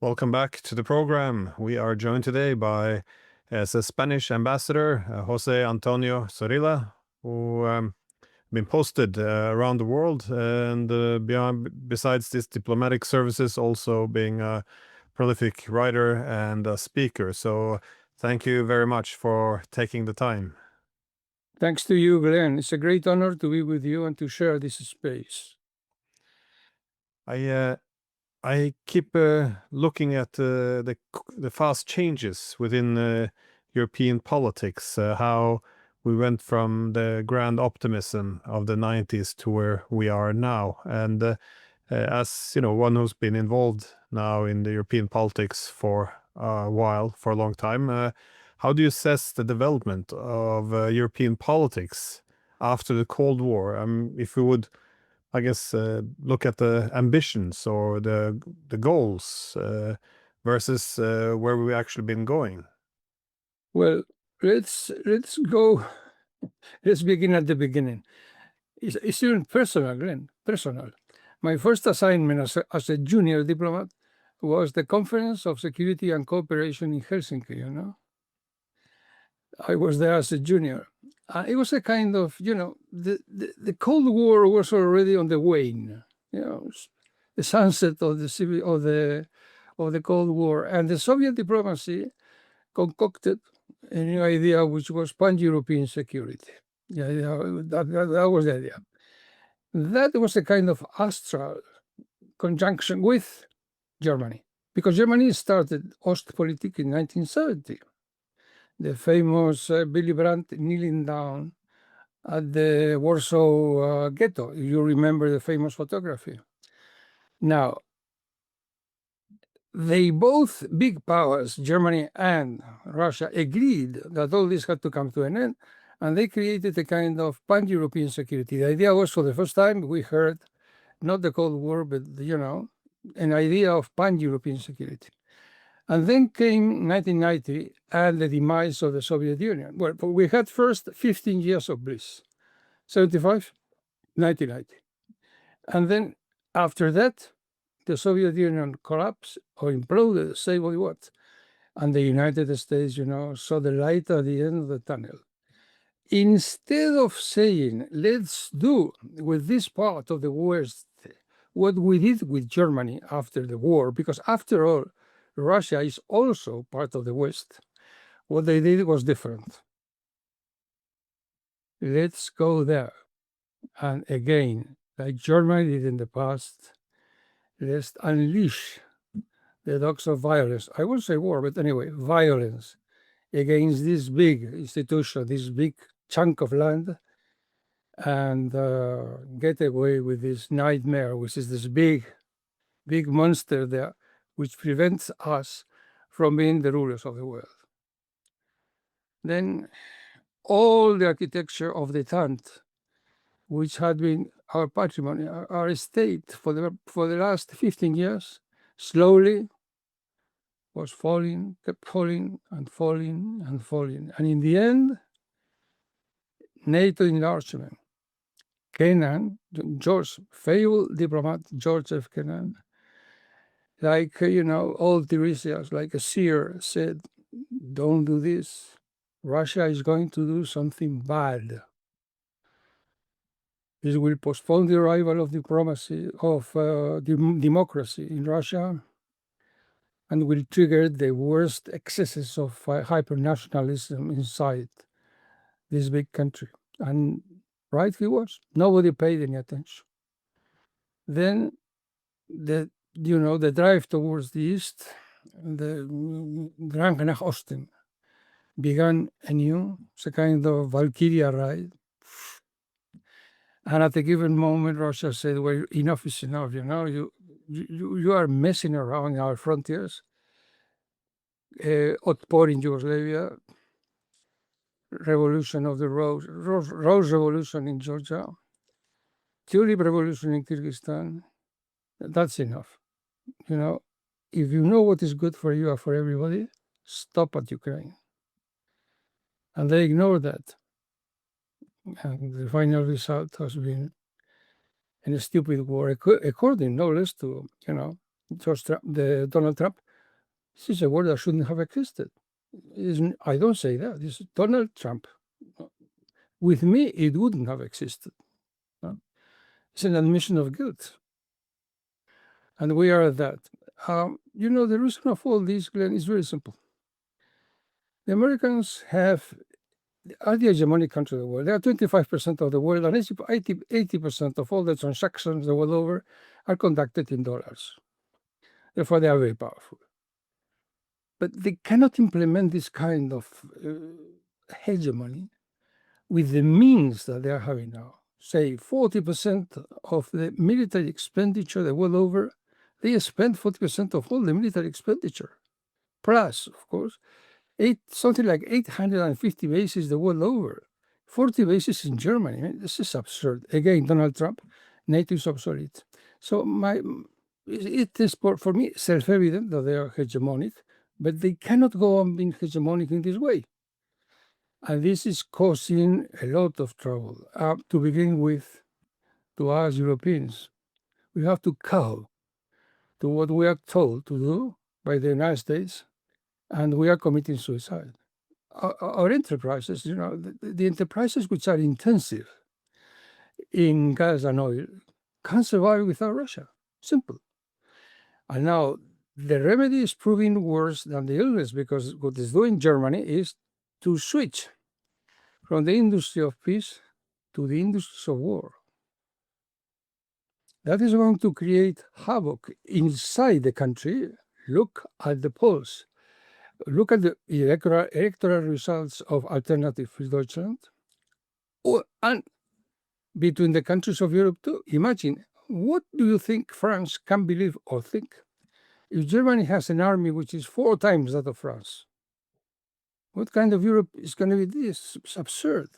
Welcome back to the program. We are joined today by the Spanish ambassador, José Antonio Zorilla, who been posted around the world, and besides this diplomatic services, also being a prolific writer and a speaker. So thank you very much for taking the time. Thanks to you, Glenn. It's a great honor to be with you and to share this space. I keep looking at the fast changes within European politics, how we went from the grand optimism of the 90s to where we are now. And as you know, one who's been involved now in the European politics for a while, for a long time, how do you assess the development of European politics after the Cold War? If we would, I guess, look at the ambitions or the goals versus where we've actually been going. Well, let's go. Let's begin at the beginning. It's even personal, Glenn. Personal. My first assignment as a junior diplomat was the Conference of Security and Cooperation in Helsinki. You know, I was there as a junior. It was a kind of, the Cold War was already on the wane. You know, the sunset of the Cold War, and the Soviet diplomacy concocted a new idea, which was pan-European security. Yeah, that was the idea. That was a kind of astral conjunction with Germany, because Germany started Ostpolitik in 1970. The famous Willy Brandt kneeling down at the Warsaw ghetto. You remember the famous photography. Now, they both, big powers, Germany and Russia, agreed that all this had to come to an end, and they created a kind of pan-European security. The idea was, for the first time, we heard not the Cold War, but, an idea of pan-European security. And then came 1990 and the demise of the Soviet Union. Well, we had first 15 years of bliss, 75, 1990. And then after that, the Soviet Union collapsed or imploded, say what you want. And the United States, saw the light at the end of the tunnel. Instead of saying, let's do with this part of the West what we did with Germany after the war, because after all, Russia is also part of the West, what they did was different. Let's go there. And again, like Germany did in the past, let's unleash the dogs of violence. I won't say war, but anyway, violence against this big institution, this big chunk of land, and get away with this nightmare, which is this big monster there, which prevents us from being the rulers of the world. Then all the architecture of the tent, which had been our patrimony, our estate for the last 15 years, slowly was falling, kept falling and falling and falling. And in the end, NATO enlargement. Kennan, failed diplomat George F. Kennan, like, old Tiresias, like a seer said, don't do this. Russia is going to do something bad. This will postpone the arrival of democracy in Russia, and will trigger the worst excesses of hyper-nationalism inside this big country. And right he was. Nobody paid any attention. Then the drive towards the east, the Drang nach Osten, began anew. It's a kind of Valkyria ride. And at a given moment, Russia said, well, enough is enough, you are messing around our frontiers. Otpor in Yugoslavia, revolution of the Rose Revolution in Georgia, Tulip Revolution in Kyrgyzstan. That's enough. If you know what is good for you or for everybody, stop at Ukraine. And they ignored that. And the final result has been a stupid war, according no less to Donald Trump. This is a word that shouldn't have existed. I don't say that. This is Donald Trump. With me, it wouldn't have existed. It's an admission of guilt. And we are that. The reason of all this, Glenn, is very simple. The Americans are the hegemonic country of the world. They are 25% of the world, and 80% of all the transactions the world over are conducted in dollars. Therefore, they are very powerful. But they cannot implement this kind of hegemony with the means that they are having now. Say 40% of the military expenditure the world over, they spend 40% of all the military expenditure. Plus, of course, something like 850 bases the world over, 40 bases in Germany. I mean, this is absurd. Again, Donald Trump, NATO is obsolete. So it is for me self-evident that they are hegemonic, but they cannot go on being hegemonic in this way. And this is causing a lot of trouble. To begin with, to us Europeans, we have to cow to what we are told to do by the United States, and we are committing suicide. Our enterprises, the enterprises which are intensive in gas and oil, can't survive without Russia. Simple. And now the remedy is proving worse than the illness, because what is doing Germany is to switch from the industry of peace to the industries of war. That is going to create havoc inside the country. Look at the polls. Look at the electoral results of Alternative for Deutschland, and between the countries of Europe too. Imagine, what do you think France can believe or think if Germany has an army which is 4 times that of France? What kind of Europe is going to be this? It's absurd.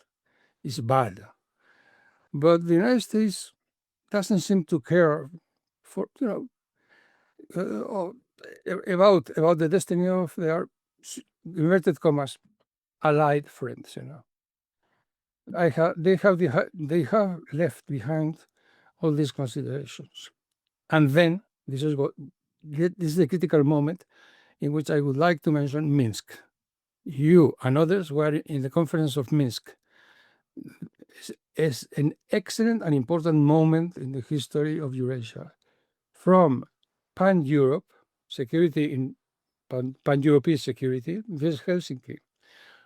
It's bad. But the United States doesn't seem to care for, about the destiny of their, inverted commas, allied friends. They have left behind all these considerations. And then this is the critical moment in which I would like to mention Minsk. You and others were in the conference of Minsk. It's an excellent and important moment in the history of Eurasia. From pan-Europe security in pan-European security, this Helsinki,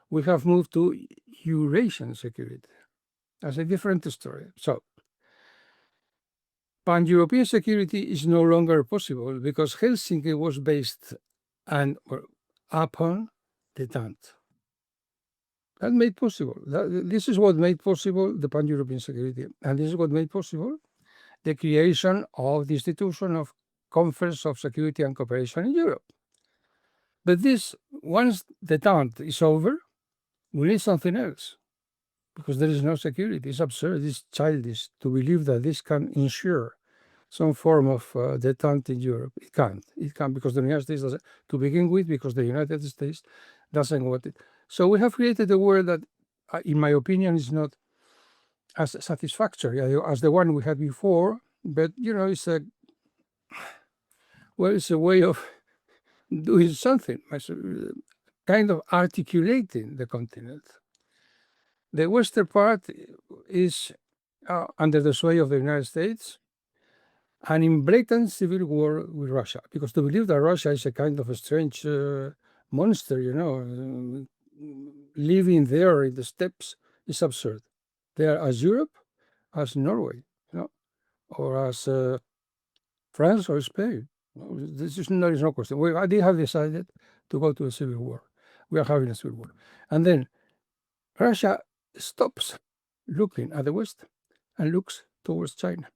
we have moved to Eurasian security. That's a different story. So pan-European security is no longer possible because Helsinki was based upon detente. That made possible. This is what made possible the pan-European security. And this is what made possible the creation of the institution of Conference of Security and Cooperation in Europe. But once detente is over, we need something else, because there is no security. It's absurd, it's childish to believe that this can ensure some form of detente in Europe. It can't. It can't, because the United States doesn't, to begin with, because the United States doesn't want it. So we have created a world that, in my opinion, is not as satisfactory as the one we had before, but, it's a way of doing something, kind of articulating the continent. The western part is under the sway of the United States and in blatant civil war with Russia, because to believe that Russia is a kind of a strange monster, living there in the steppes, is absurd. They are as Europe, as Norway, or as France or Spain. There is no question. They have decided to go to a civil war. We are having a civil war. And then Russia stops looking at the West and looks towards China.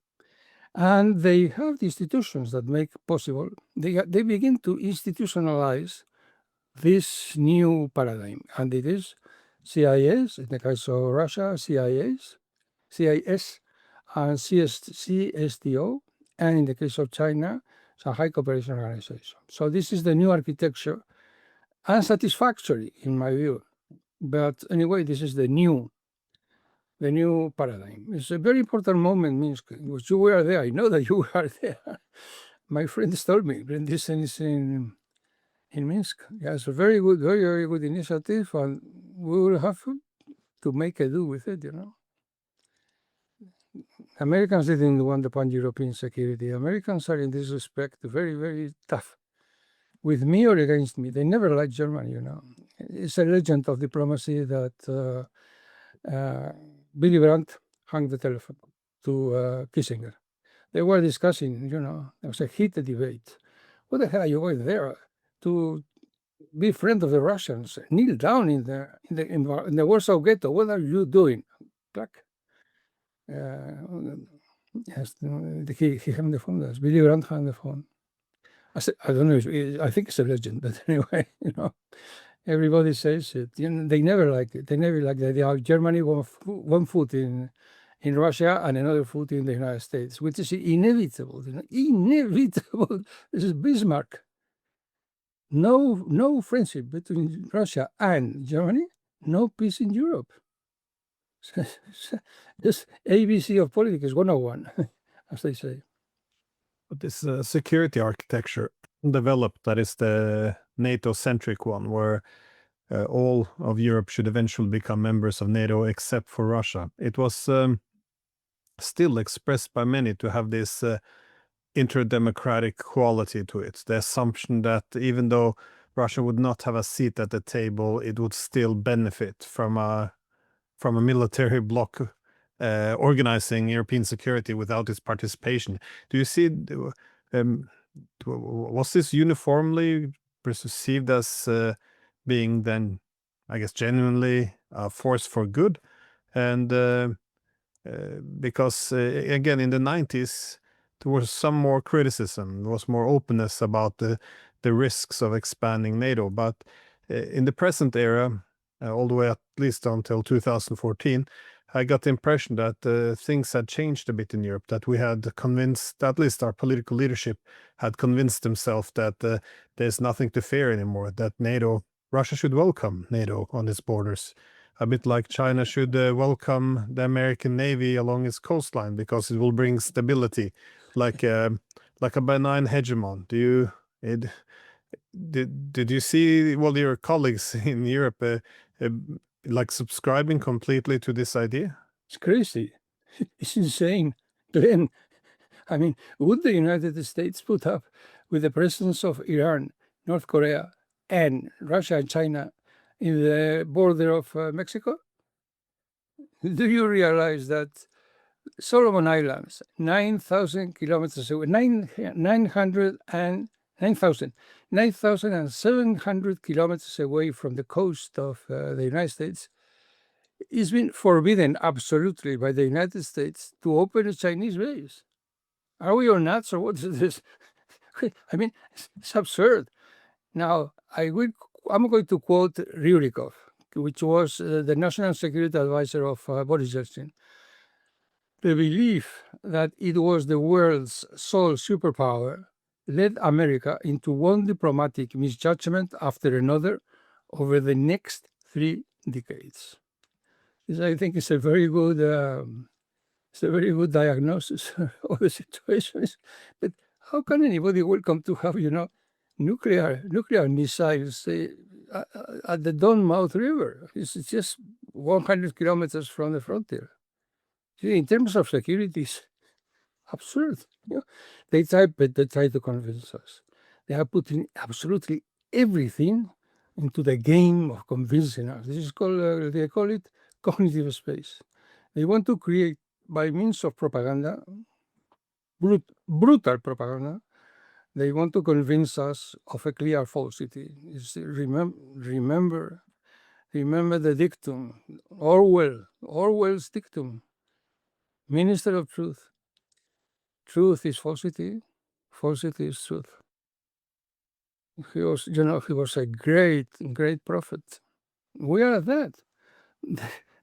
And they have the institutions that make possible, they begin to institutionalize this new paradigm. And it is CIS, in the case of Russia, CIS, and CSTO, and in the case of China, Shanghai Cooperation Organization. So this is the new architecture, unsatisfactory in my view. But anyway, this is the new paradigm. It's a very important moment, Minsk, in which you were there. I know that you were there. My friends told me, Diesen is in In Minsk. Yes, a very good, very, very good initiative, and we will have to make a do with it, Americans didn't want the pan-European security. Americans are in this respect very, very tough. With me or against me. They never liked Germany, It's a legend of diplomacy that Willy Brandt hung the telephone to Kissinger. They were discussing, there was a heated debate. What the hell are you going there to be friend of the Russians? Kneel down in the Warsaw Ghetto. What are you doing? Clack. Yes, he hung the phone. Willy Brandt hung the phone. I don't know. I think it's a legend, but anyway, everybody says it. They never liked it. They never liked the idea of Germany one foot in Russia and another foot in the United States, which is inevitable. Inevitable. This is Bismarck. No friendship between Russia and Germany. No peace in Europe. This ABC of politics 101, as they say. But this security architecture developed, that is the NATO-centric one, where all of Europe should eventually become members of NATO except for Russia. It was still expressed by many to have this interdemocratic quality to it. The assumption that even though Russia would not have a seat at the table, it would still benefit from a military bloc organizing European security without its participation. Do you see, was this uniformly perceived as being then, I guess, genuinely a force for good? And because, again, in the 90s, there was some more criticism, there was more openness about the risks of expanding NATO. But in the present era, all the way at least until 2014, I got the impression that things had changed a bit in Europe, that we had convinced, at least our political leadership had convinced themselves that there's nothing to fear anymore, that Russia should welcome NATO on its borders, a bit like China should welcome the American Navy along its coastline because it will bring stability, like a benign hegemon. Did you see your colleagues in Europe like subscribing completely to this idea? It's crazy. It's insane. Glenn, I mean, would the United States put up with the presence of Iran, North Korea, and Russia and China in the border of Mexico? Do you realize that Solomon Islands, 9,000 kilometers away, 9,700 kilometers away from the coast of the United States, it's been forbidden absolutely by the United States to open a Chinese base. Are we all nuts or what is this? I mean, it's absurd. Now, I'm going to quote Rurikov, which was the national security advisor of Boris Yeltsin. The belief that it was the world's sole superpower led America into one diplomatic misjudgment after another over the next 3 decades. This, I think, is a very good diagnosis of the situation. But how can anybody welcome to have, nuclear missiles at the Donmouth River? It's just 100 kilometers from the frontier. See, in terms of security, it's absurd. They try to convince us. They are putting absolutely everything into the game of convincing us. This is called, they call it cognitive space. They want to create, by means of propaganda, brutal propaganda, they want to convince us of a clear falsity. Remember the dictum, Orwell's dictum, Minister of Truth. Truth is falsity, falsity is truth. He was a great prophet. We are that.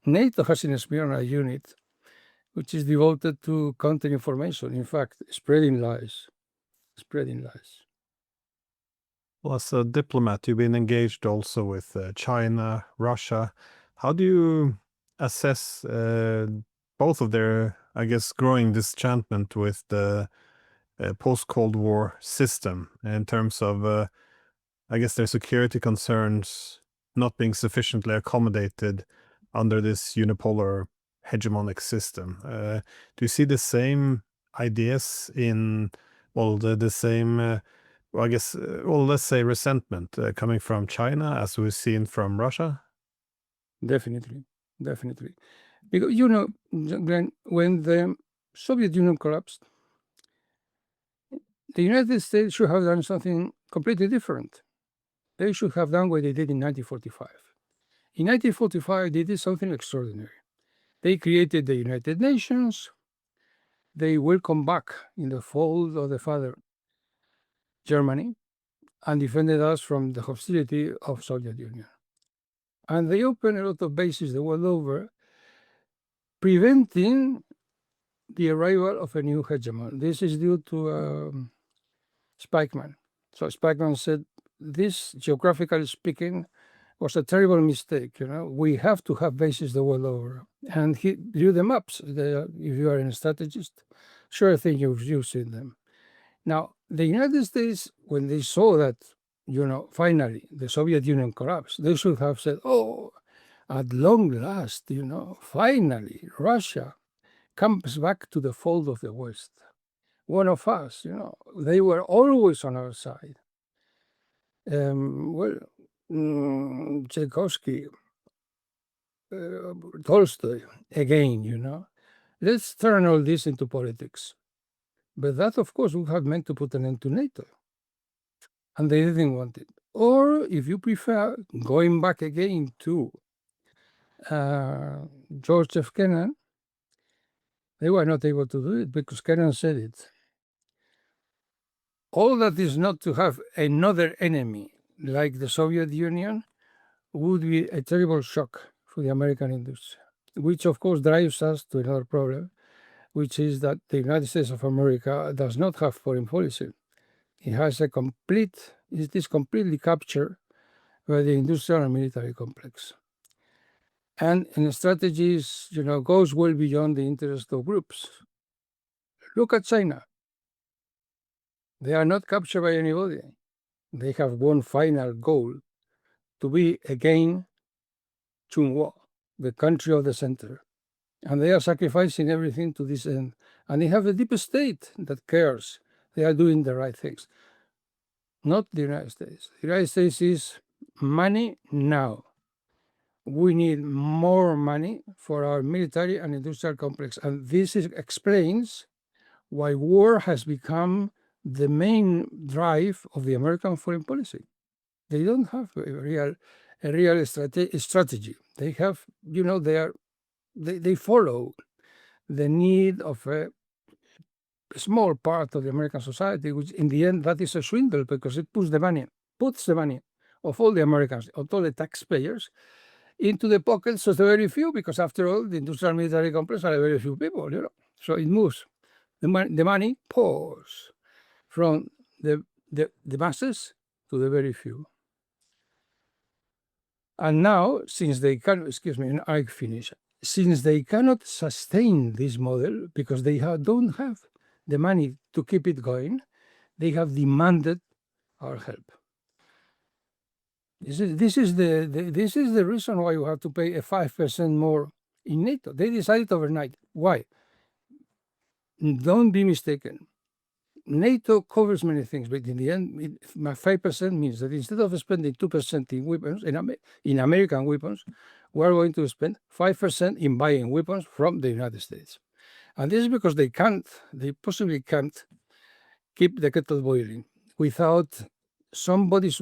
NATO has an espionage unit which is devoted to counter-information, in fact, spreading lies. Well, as a diplomat, you've been engaged also with China, Russia. How do you assess both of their, I guess, growing disenchantment with the post-Cold War system in terms of I guess their security concerns not being sufficiently accommodated under this unipolar hegemonic system. Do you see the same ideas in, well, the same, well, I guess, well, let's say resentment coming from China as we've seen from Russia? Definitely. Because, you know, Glenn, when the Soviet Union collapsed, the United States should have done something completely different. They should have done what they did in 1945. In 1945, they did something extraordinary. They created the United Nations. They welcomed back in the fold of the father Germany and defended us from the hostility of Soviet Union. And they opened a lot of bases the world over, preventing the arrival of a new hegemon. This is due to Spikeman. So Spikeman said, this, geographically speaking, was a terrible mistake. You know, we have to have bases the world over. And he drew them up. So if you are a strategist, sure thing you've seen them. Now, the United States, when they saw that, you know, finally the Soviet Union collapsed, they should have said, oh, at long last, you know, finally Russia comes back to the fold of the West. One of us, you know, they were always on our side. Tchaikovsky, Tolstoy, again, you know. Let's turn all this into politics. But that, of course, would have meant to put an end to NATO. And they didn't want it. Or, if you prefer, going back again to George F. Kennan, they were not able to do it because Kennan said it. All that is not to have another enemy like the Soviet Union would be a terrible shock for the American industry, which of course drives us to another problem, which is that the United States of America does not have foreign policy. It has it is completely captured by the industrial and military complex. And in strategies, you know, goes well beyond the interest of groups. Look at China. They are not captured by anybody. They have one final goal, to be again Chunhua, the country of the center. And they are sacrificing everything to this end. And they have a deep state that cares. They are doing the right things. Not the United States. The United States is money now. We need more money for our military and industrial complex. And this explains why war has become the main drive of the American foreign policy. They don't have a real strategy. They have, you know, they follow the need of a small part of the American society, which in the end, that is a swindle because it puts the money of all the Americans, of all the taxpayers, into the pockets of the very few, because after all, the industrial military complex are very few people, you know. So it moves. The money pours from the masses to the very few. And now, since they can, I finish. Since they cannot sustain this model because they don't have the money to keep it going, they have demanded our help. This is the reason why you have to pay a 5% more in NATO. They decided overnight. Why? Don't be mistaken. NATO covers many things, but in the end, 5% means that instead of spending 2% in weapons, in American weapons, we're going to spend 5% in buying weapons from the United States. And this is because they possibly can't keep the kettle boiling without somebody's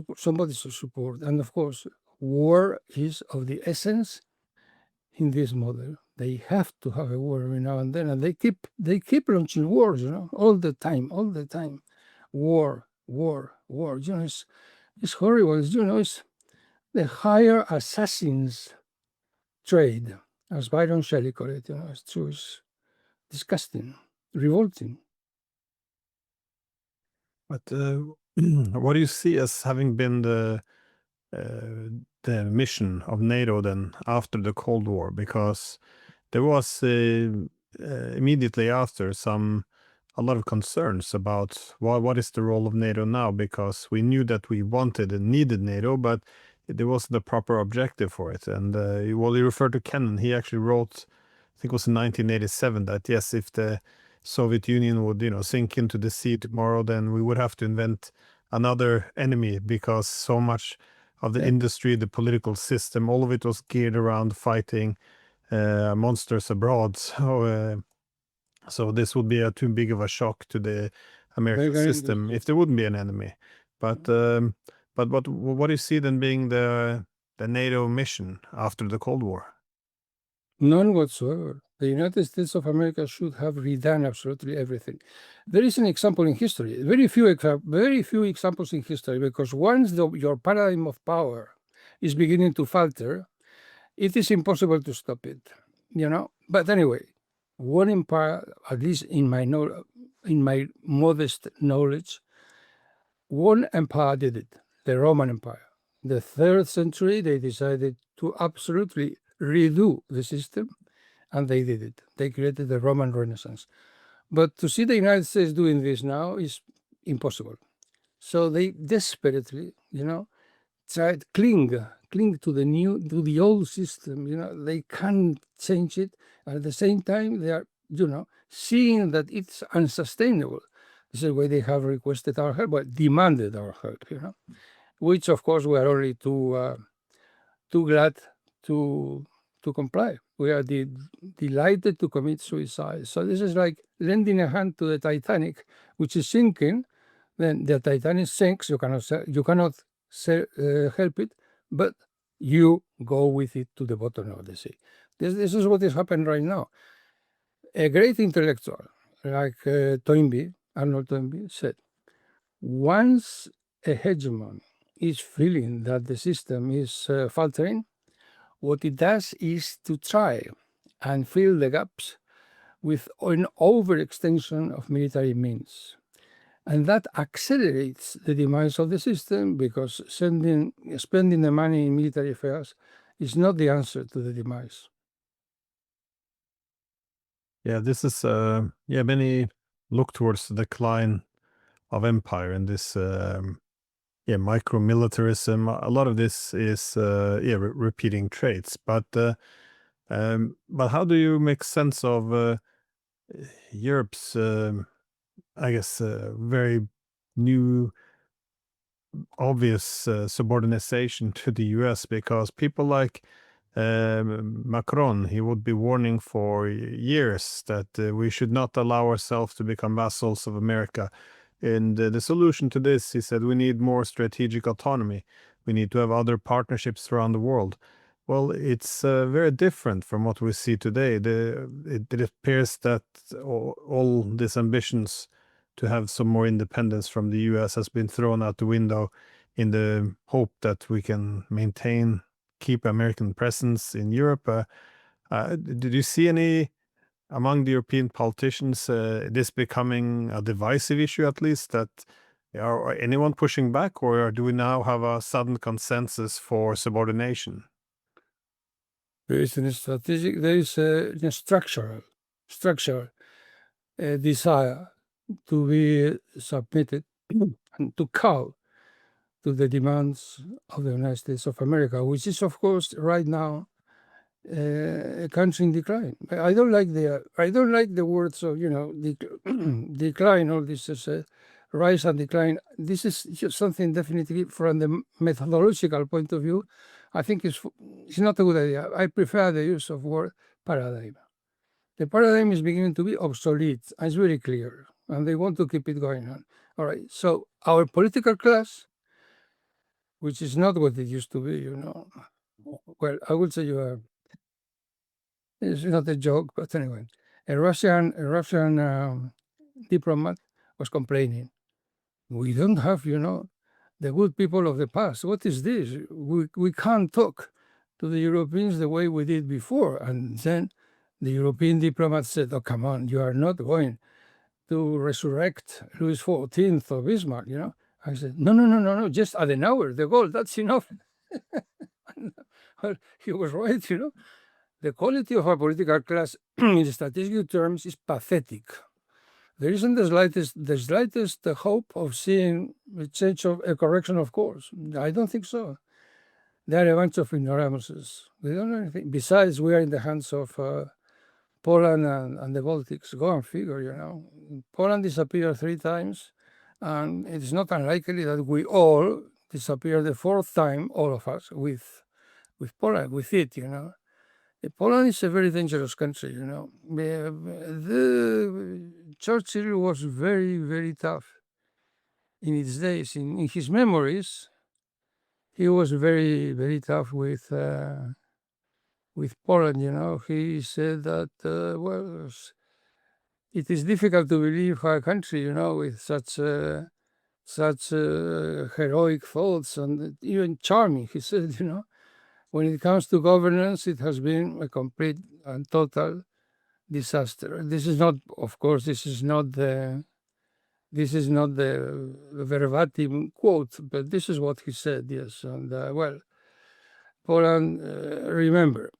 support. And of course, war is of the essence in this model. They have to have a war every now and then, and they keep launching wars, you know, all the time. War. You know, it's horrible. It's the higher assassins trade, as Byron Shelley called it. You know, it's true. It's disgusting, revolting. But what do you see as having been the mission of NATO then after the Cold War? Because there was immediately after some a lot of concerns about what is the role of NATO now, because we knew that we wanted and needed NATO, but there wasn't a proper objective for it. And well, you referred to Kennan. He actually wrote, I think it was in 1987, that yes, if the Soviet Union would, sink into the sea tomorrow, then we would have to invent another enemy, because so much of the industry, the political system, all of it was geared around fighting monsters abroad. So this would be too big of a shock to the American system if there wouldn't be an enemy. But what do you see then being the NATO mission after the Cold War? None whatsoever. The United States of America should have redone absolutely everything. There is an example in history, very few examples in history, because once your paradigm of power is beginning to falter, it is impossible to stop it, But anyway, one empire, at least in my modest knowledge, one empire did it, the Roman Empire. The 3rd century, they decided to absolutely redo the system, and they did it. They created the Roman Renaissance. But to see the United States doing this now is impossible. So they desperately, tried cling to the old system. They can't change it. At the same time, they are, seeing that it's unsustainable. This is why they have requested our help, but demanded our help, which of course we are only too glad to comply. We are delighted to commit suicide. So this is like lending a hand to the Titanic, which is sinking. Then the Titanic sinks. You cannot help it, but you go with it to the bottom of the sea. This is what is happening right now. A great intellectual like Arnold Toynbee said, once a hegemon is feeling that the system is faltering, what it does is to try and fill the gaps with an overextension of military means. And that accelerates the demise of the system, because spending the money in military affairs is not the answer to the demise. Yeah, this is many look towards the decline of empire and this micro-militarism. A lot of this is repeating traits. But how do you make sense of Europe's very new obvious subordination to the US? Because people like Macron, he would be warning for years that we should not allow ourselves to become vassals of America. And the solution to this, he said, we need more strategic autonomy. We need to have other partnerships around the world. Well, it's very different from what we see today. It appears that all these ambitions to have some more independence from the US has been thrown out the window in the hope that we can keep American presence in Europe. Did you see any among the European politicians this becoming a divisive issue, at least, that are anyone pushing back, or do we now have a sudden consensus for subordination? There is a structural desire to be submitted and to cow to the demands of the United States of America, which is, of course, right now a country in decline. I don't like the words of decline. All this is rise and decline. This is just something definitely from the methodological point of view. I think it's not a good idea. I prefer the use of word paradigm. The paradigm is beginning to be obsolete. It's very clear, and they want to keep it going on. All right. So our political class, which is not what it used to be, Well, I would say it's not a joke, but anyway, a Russian diplomat was complaining. We don't have, the good people of the past. What is this? We can't talk to the Europeans the way we did before. And then the European diplomat said, "Oh, come on, you are not going to resurrect Louis XIV or Bismarck, I said, no, just Adenauer, de Gaulle, that's enough. Well, he was right, The quality of our political class in strategic terms is pathetic. there isn't the slightest hope of seeing a correction of course. I don't think so. They're a bunch of ignoramuses. They don't know anything. Besides, we are in the hands of Poland and the Baltics. Go and figure, Poland disappeared 3 times, and it's not unlikely that we all disappear the 4th time, all of us, with Poland, with it, Poland is a very dangerous country, The Churchill was very, very tough in his days. In his memories, he was very, very tough with Poland. He said that it is difficult to believe a country, with such heroic thoughts and even charming. He said, when it comes to governance, it has been a complete and total disaster. This is not, of course, this is not the verbatim quote, but this is what he said. Yes, and Poland. Remember,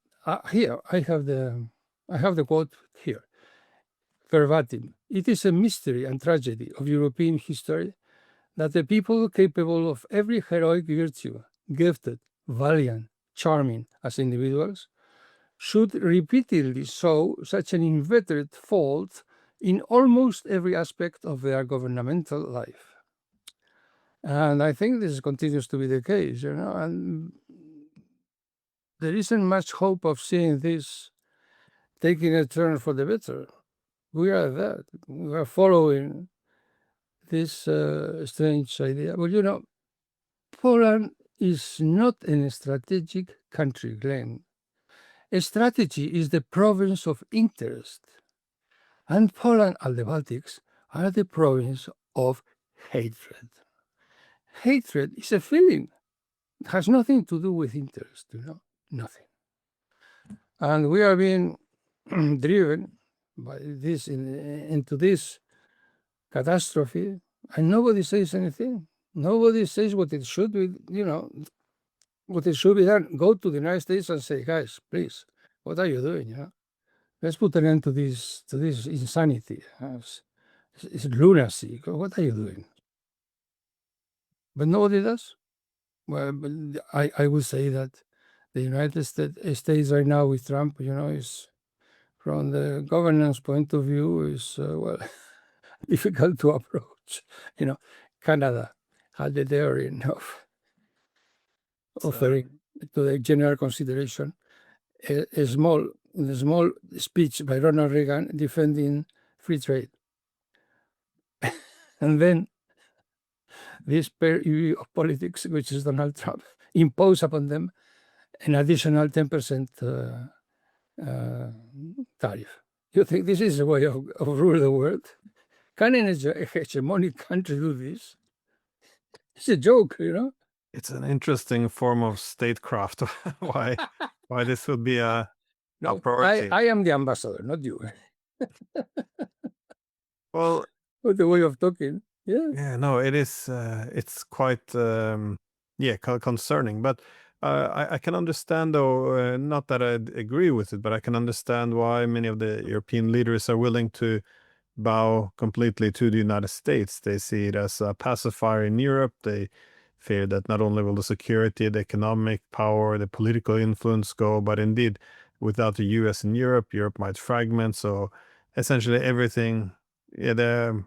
here I have the quote here, verbatim. It is a mystery and tragedy of European history that the people capable of every heroic virtue, gifted, valiant, charming as individuals, should repeatedly show such an inveterate fault in almost every aspect of their governmental life. And I think this continues to be the case, and there isn't much hope of seeing this taking a turn for the better. We are that. We are following this strange idea. Well, Poland is not a strategic country, Glenn. A strategy is the province of interest. And Poland and the Baltics are the province of hatred. Hatred is a feeling. It has nothing to do with interest, nothing. And we are being driven by this into this catastrophe, and nobody says anything. Nobody says what it should be, what it should be done. Go to the United States and say, guys, please, what are you doing? Let's put an end to this insanity. It's lunacy. What are you doing? But nobody does. Well, I would say that the United States right now with Trump, is from the governance point of view is difficult to approach. Canada had the daring of offering to the general consideration a small speech by Ronald Reagan defending free trade. And then this pair of politics, which is Donald Trump, impose upon them an additional 10% tariff. You think this is a way of rule the world? Can an hegemonic country do this? It's a joke, It's an interesting form of statecraft. why this would be a priority. I am the ambassador, not you. Well, with the way of talking. Yeah, no, it is. It's quite concerning. But I can understand, though, not that I agree with it, but I can understand why many of the European leaders are willing to bow completely to the United States. They see it as a pacifier in Europe. They fear that not only will the security, the economic power, the political influence go, but indeed, without the US in Europe, Europe might fragment. So essentially everything, the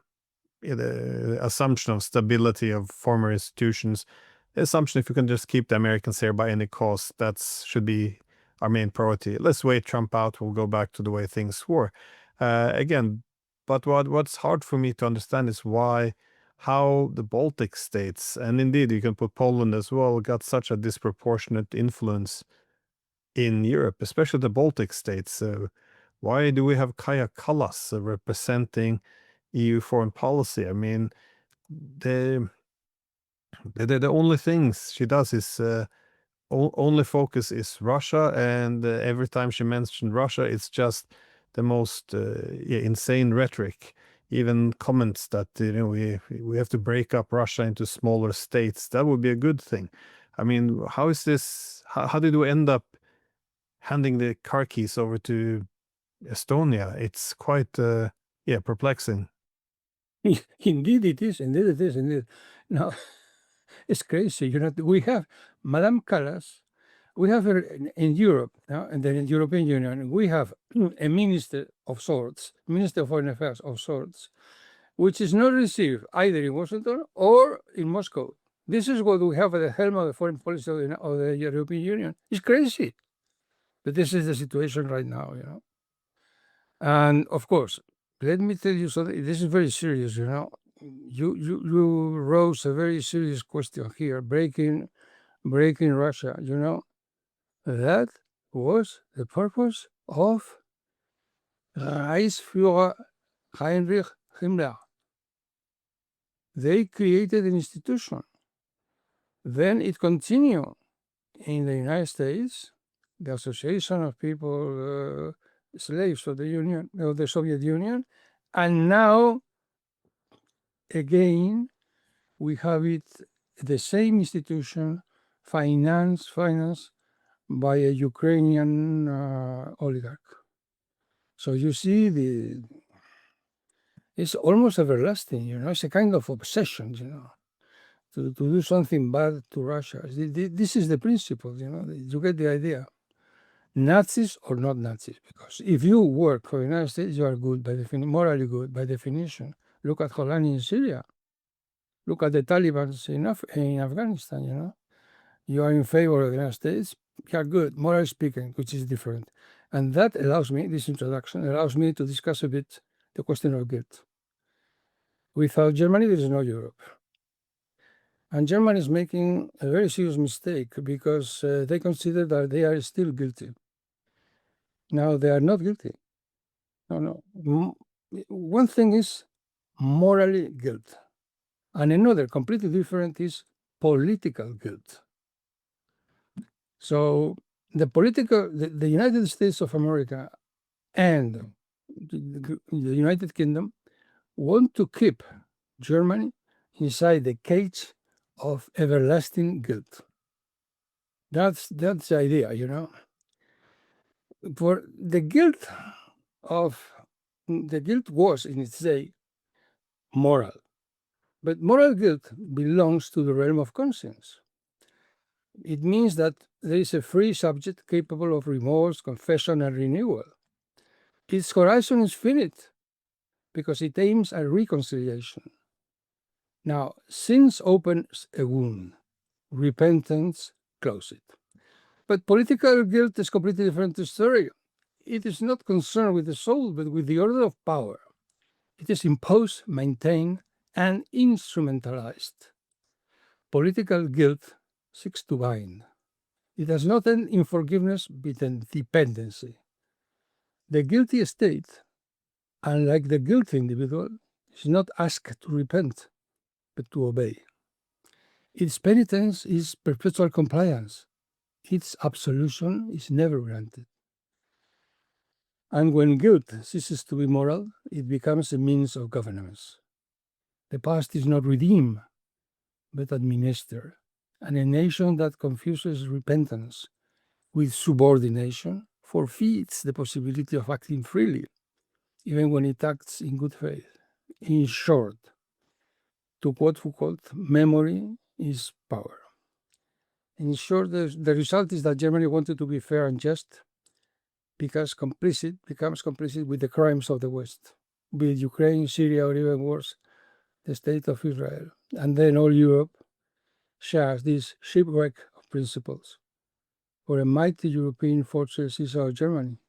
assumption of stability of former institutions, the assumption if you can just keep the Americans here by any cost, that should be our main priority. Let's wait Trump out. We'll go back to the way things were. Again, but what's hard for me to understand is how the Baltic states, and indeed you can put Poland as well, got such a disproportionate influence in Europe, especially the Baltic states. Why do we have Kaja Kallas representing EU foreign policy? I mean, the only things she does is only focus is Russia, and every time she mentioned Russia, it's just the most insane rhetoric. Even comments that we have to break up Russia into smaller states. That would be a good thing. I mean, how is this? How did we end up handing the car keys over to Estonia? It's quite perplexing. Indeed it is. Indeed it is. Indeed. Now, it's crazy. We have Madame Callas. We have her in Europe, in the European Union. We have a minister of sorts, Minister of Foreign Affairs of sorts, which is not received either in Washington or in Moscow. This is what we have at the helm of the foreign policy of the European Union. It's crazy. But this is the situation right now, And of course, let me tell you something. This is very serious, You rose a very serious question here, breaking Russia, That was the purpose of Reichsführer Heinrich Himmler. They created an institution. Then it continued in the United States, the Association of People, slaves of the Soviet Union, and now again we have the same institution financed by a Ukrainian oligarch. So you see, it's almost everlasting, It's a kind of obsession, to do something bad to Russia. This is the principle, You get the idea. Nazis or not Nazis, because if you work for the United States, you are good by definition, morally good by definition. Look at Holani in Syria. Look at the Taliban in Afghanistan, You are in favor of the United States, you are good, morally speaking, which is different. And that allows me, this introduction allows me to discuss a bit the question of guilt. Without Germany, there is no Europe. And Germany is making a very serious mistake because they consider that they are still guilty. Now, they are not guilty. No. One thing is morally guilt, and another completely different is political guilt. So the United States of America and the United Kingdom want to keep Germany inside the cage of everlasting guilt. That's the idea, For the guilt was in its day moral, but moral guilt belongs to the realm of conscience. It means that there is a free subject capable of remorse, confession, and renewal. Its horizon is finite because it aims at reconciliation. Now, sins opens a wound, repentance closes it. But political guilt is a completely different story. It is not concerned with the soul, but with the order of power. It is imposed, maintained, and instrumentalized. Political guilt seeks to bind. It does not end in forgiveness, but in dependency. The guilty state, unlike the guilty individual, is not asked to repent, but to obey. Its penitence is perpetual compliance. Its absolution is never granted. And when guilt ceases to be moral, it becomes a means of governance. The past is not redeemed, but administered. And a nation that confuses repentance with subordination forfeits the possibility of acting freely, even when it acts in good faith. In short, to quote Foucault, memory is power. In short, the result is that Germany wanted to be fair and just, becomes complicit with the crimes of the West, be it Ukraine, Syria, or even worse, the state of Israel. And then all Europe shares this shipwreck of principles. For a mighty European fortress is our Germany,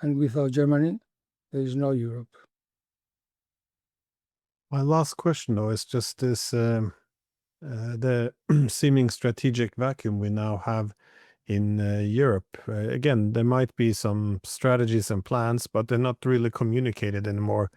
and without Germany, there is no Europe. My last question, though, is just this, the seeming strategic vacuum we now have in Europe. Again, there might be some strategies and plans, but they're not really communicated anymore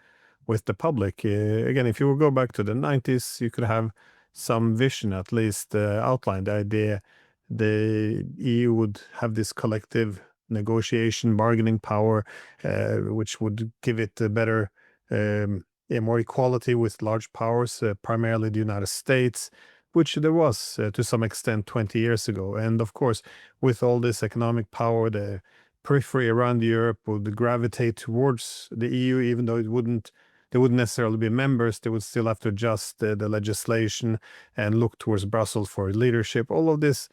with the public. Again, if you will go back to the 90s, you could have some vision, at least outline the idea the EU would have this collective negotiation, bargaining power, which would give it a better, more equality with large powers, primarily the United States, which there was to some extent 20 years ago. And of course, with all this economic power, the periphery around Europe would gravitate towards the EU, even though it wouldn't they wouldn't necessarily be members. They would still have to adjust the legislation and look towards Brussels for leadership. All of this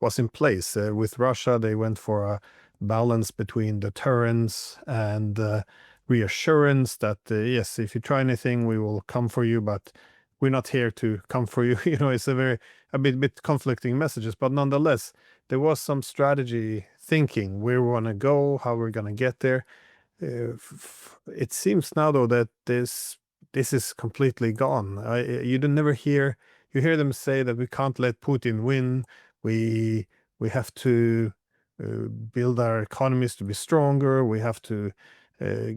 was in place. With Russia, they went for a balance between deterrence and reassurance that, yes, if you try anything, we will come for you, but we're not here to come for you. It's a bit conflicting messages, but nonetheless, there was some strategy thinking where we want to go, how we're going to get there. It seems now, though, that this is completely gone. You never hear them say that we can't let Putin win. We have to build our economies to be stronger. We have to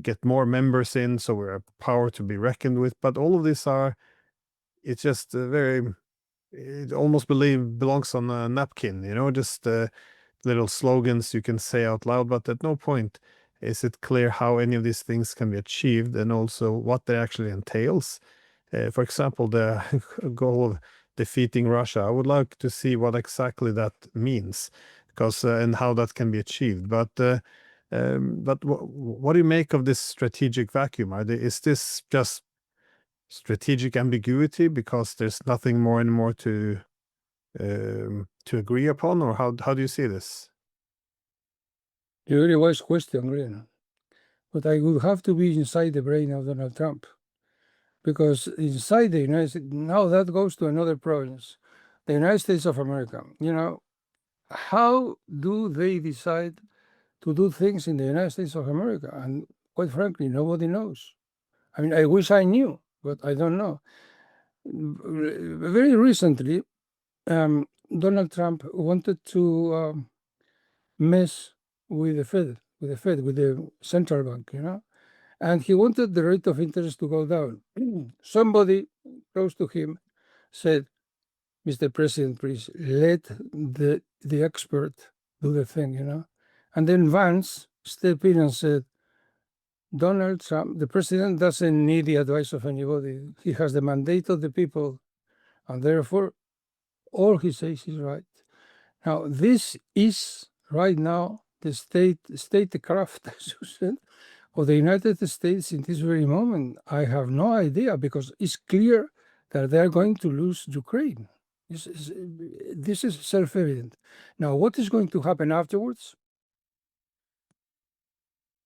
get more members in, so we're a power to be reckoned with. But all of these it's just it almost belongs on a napkin, just little slogans you can say out loud, but at no point is it clear how any of these things can be achieved and also what they actually entails. For example, the goal of defeating Russia, I would like to see what exactly that means, because and how that can be achieved. But what do you make of this strategic vacuum? Is this just strategic ambiguity because there's nothing more and more to agree upon, or how do you see this? A very wise question, really. But I would have to be inside the brain of Donald Trump, because inside the United States, now that goes to another province, the United States of America. How do they decide to do things in the United States of America? And quite frankly, nobody knows. I mean, I wish I knew, but I don't know. Very recently, Donald Trump wanted to mess with the Fed, with the central bank, and he wanted the rate of interest to go down. Somebody close to him said, "Mr. President, please let the expert do the thing, And then Vance stepped in and said, "Donald Trump, the president, doesn't need the advice of anybody. He has the mandate of the people, and therefore all he says is right." Now, this is right now the statecraft, as you said, of the United States in this very moment. I have no idea, because it's clear that they are going to lose Ukraine. This is self-evident. Now, what is going to happen afterwards?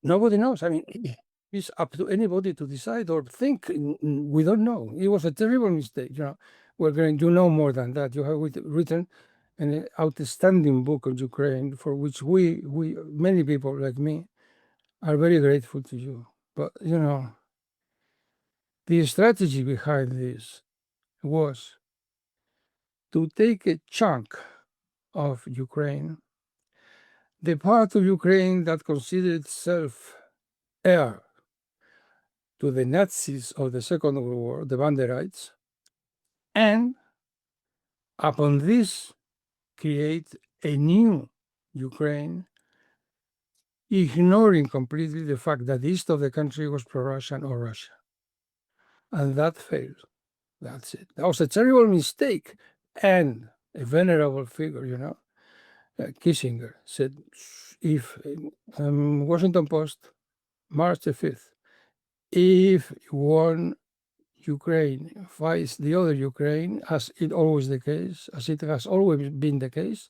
Nobody knows. I mean, it's up to anybody to decide or think. We don't know. It was a terrible mistake. We're going to know more than that. You have written an outstanding book on Ukraine, for which we many people like me are very grateful to you. But the strategy behind this was to take a chunk of Ukraine, the part of Ukraine that considered itself heir to the Nazis of the Second World War, the Banderites, and upon this create a new Ukraine, ignoring completely the fact that the east of the country was pro-Russian or Russia. And that failed. That's it. That was a terrible mistake. And a venerable figure, Kissinger, said, if Washington Post, March the 5th, if one Ukraine fights the other Ukraine, as it always the case, as it has always been the case,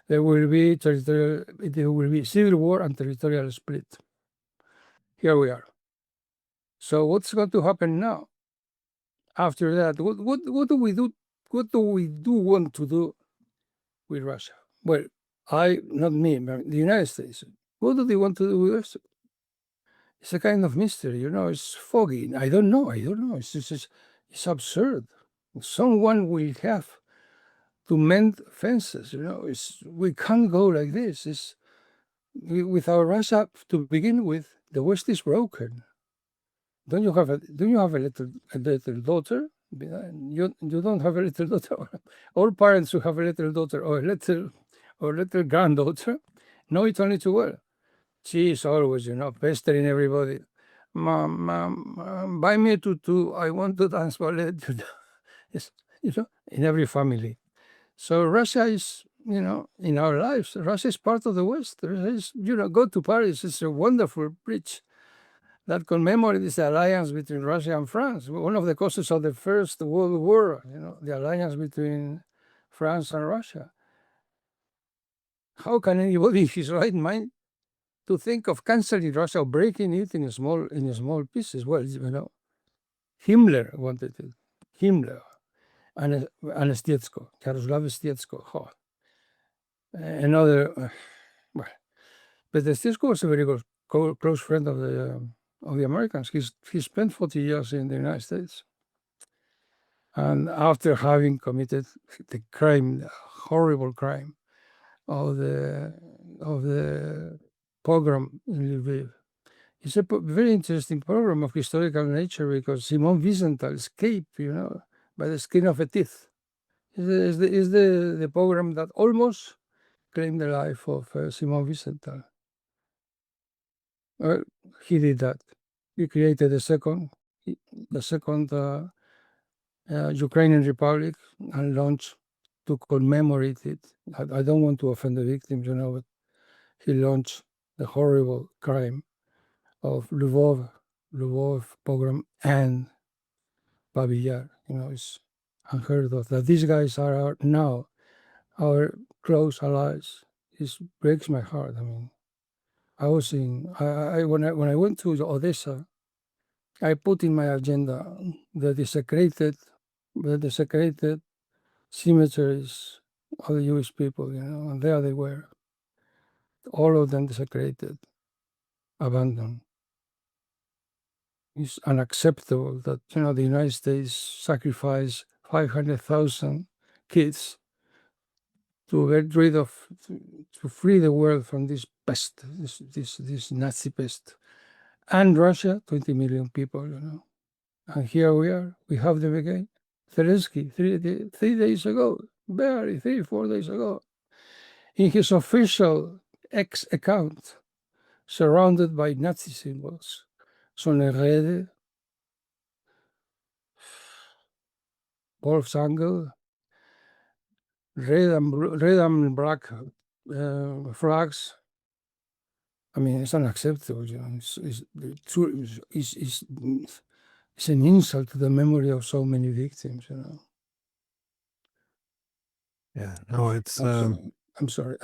there will be civil war and territorial split. Here we are. So what's going to happen now? After that, what do we do? What do we want to do with Russia? Well, not me, but the United States. What do they want to do with Russia? It's a kind of mystery, it's foggy. I don't know. It's absurd. Someone will have to mend fences, we can't go like this. With our Russia, to begin with, the West is broken. Do you have a little daughter? You don't have a little daughter. All parents who have a little daughter or a little granddaughter know it only too well. She is always, pestering everybody. Mom, buy me a tutu. I want to dance ballet. It's, in every family. So Russia is, in our lives, Russia is part of the West. Russia is, go to Paris. It's a wonderful bridge. that commemorates the alliance between Russia and France. One of the causes of the First World War, the alliance between France and Russia. How can anybody in his right mind to think of canceling Russia or breaking it in small pieces? Well, Himmler wanted it. Himmler and Stietsko, Jaroslav Stietsko. Oh. Another, well, but Stietsko was a very close friend of the Americans. He spent 40 years in the United States, and after having committed the crime, the horrible crime of the pogrom in Lviv. It's a very interesting program of historical nature because Simon Wiesenthal escaped, by the skin of a teeth. Is the pogrom that almost claimed the life of Simon Wiesenthal. Well, he did that. He created the second Ukrainian Republic and launched to commemorate it. I don't want to offend the victims, but he launched the horrible crime of Lvov pogrom and Babi Yar. It's unheard of that these guys are now our close allies. It breaks my heart. I mean, I was when I went to Odessa, I put in my agenda the desecrated cemeteries of the Jewish people, and there they were, all of them desecrated, abandoned. It's unacceptable that the United States sacrificed 500,000 kids to get rid of, to free the world from this pest, this Nazi pest, and Russia, 20 million people, and here we are. We have them again. Zelensky, 3 days ago, barely 3-4 days ago, in his official X account, surrounded by Nazi symbols. Sonne Wolfsangel, red and black flags. I mean, it's unacceptable. It's an insult to the memory of so many victims. Yeah. No, it's. I'm sorry.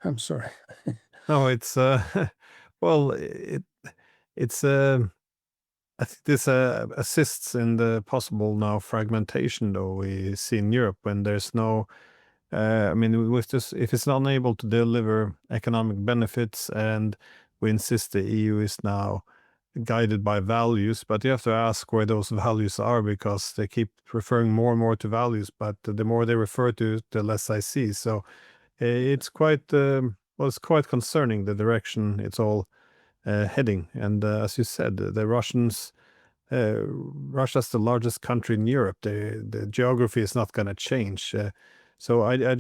I'm sorry. No, it's. Well, it's. I think this assists in the possible now fragmentation, though we see in Europe when there's no. I mean, with this, if it's not unable to deliver economic benefits, and we insist the EU is now guided by values, but you have to ask where those values are because they keep referring more and more to values, but the more they refer to, the less I see. So it's quite it's quite concerning the direction it's all heading. And as you said, the Russians. Russia's the largest country in Europe. The geography is not going to change. So I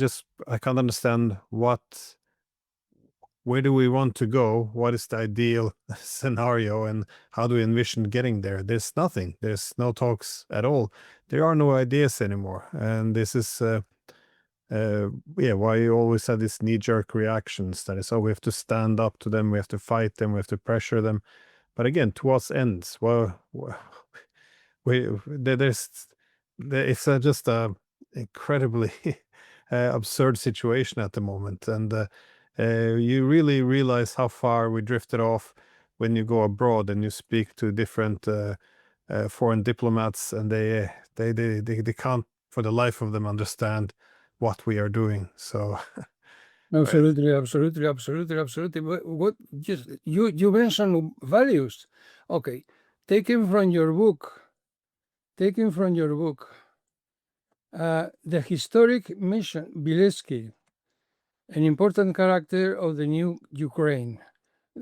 can't understand where do we want to go? What is the ideal scenario, and how do we envision getting there? There's nothing. There's no talks at all. There are no ideas anymore, and this is why you always have these knee-jerk reactions. That is, we have to stand up to them, we have to fight them, we have to pressure them. But again, to what ends? Well, it's just a incredibly absurd situation at the moment, and you really realize how far we drifted off when you go abroad and you speak to different foreign diplomats, and they can't for the life of them understand what we are doing. So absolutely. What just you mentioned values. Okay, taken from your book, the historic mission, Biletsky, an important character of the new Ukraine.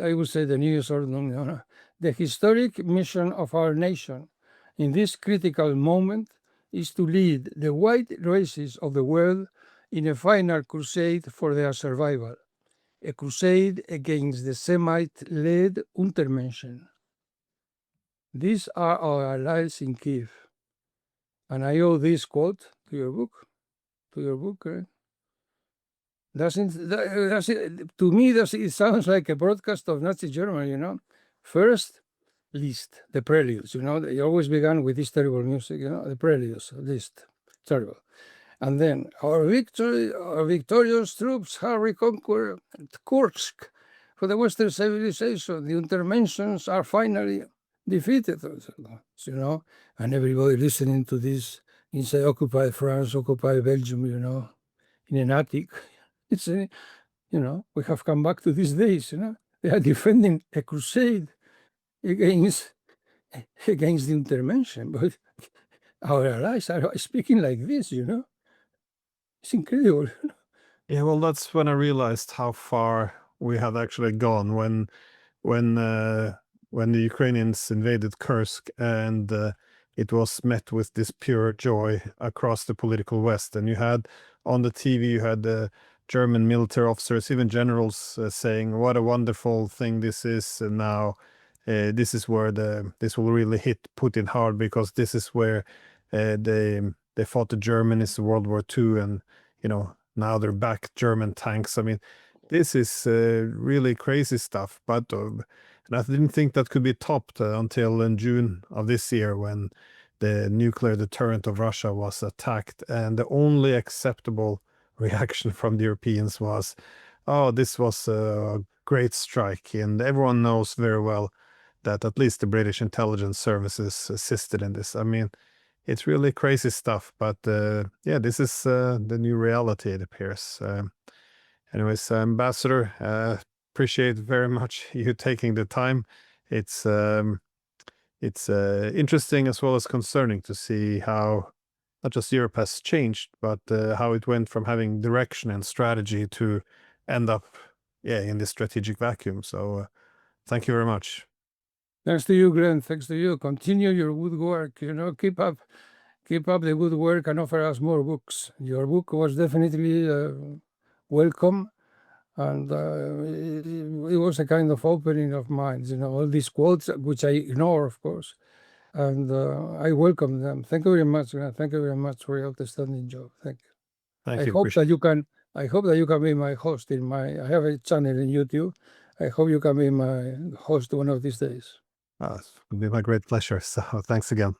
I would say the new sort of, the historic mission of our nation in this critical moment is to lead the white races of the world in a final crusade for their survival, a crusade against the Semite-led Untermenschen. These are our allies in Kiev. And I owe this quote to your book. To me, it sounds like a broadcast of Nazi Germany, First, Liszt, the preludes. They always began with this terrible music. The preludes, Liszt, terrible. And then our victorious troops have reconquered Kursk for the Western civilization. The interventions are finally defeated. And everybody listening to this inside occupied France, occupied Belgium, in an attic. It's we have come back to these days. They are defending a crusade against the intervention, but our allies are speaking like this. It's incredible. Yeah, well, that's when I realized how far we had actually gone when the Ukrainians invaded Kursk, and it was met with this pure joy across the political West. And you had on the TV, you had the German military officers, even generals, saying what a wonderful thing this is. And now this is where this will really hit Putin hard, because this is where they fought the Germans in World War II, and now they're back, German tanks. I mean, this is really crazy stuff. But and I didn't think that could be topped until in June of this year, when the nuclear deterrent of Russia was attacked, and the only acceptable reaction from the Europeans was, "Oh, this was a great strike." And everyone knows very well that at least the British intelligence services assisted in this. I mean, it's really crazy stuff, but yeah, this is the new reality, it appears. Anyways, Ambassador, appreciate very much you taking the time. It's interesting as well as concerning to see how not just Europe has changed, but how it went from having direction and strategy to end up, in this strategic vacuum. So thank you very much. Thanks to you, Glenn. Thanks to you. Continue your good work. Keep up the good work and offer us more books. Your book was definitely welcome, and it was a kind of opening of minds. All these quotes, which I ignore, of course, and I welcome them. Thank you very much, Glenn. Thank you very much for your outstanding job. Thank you. Thank I you. hope that you can. I hope that you can be my host I have a channel in YouTube. I hope you can be my host one of these days. It would be my great pleasure. So thanks again.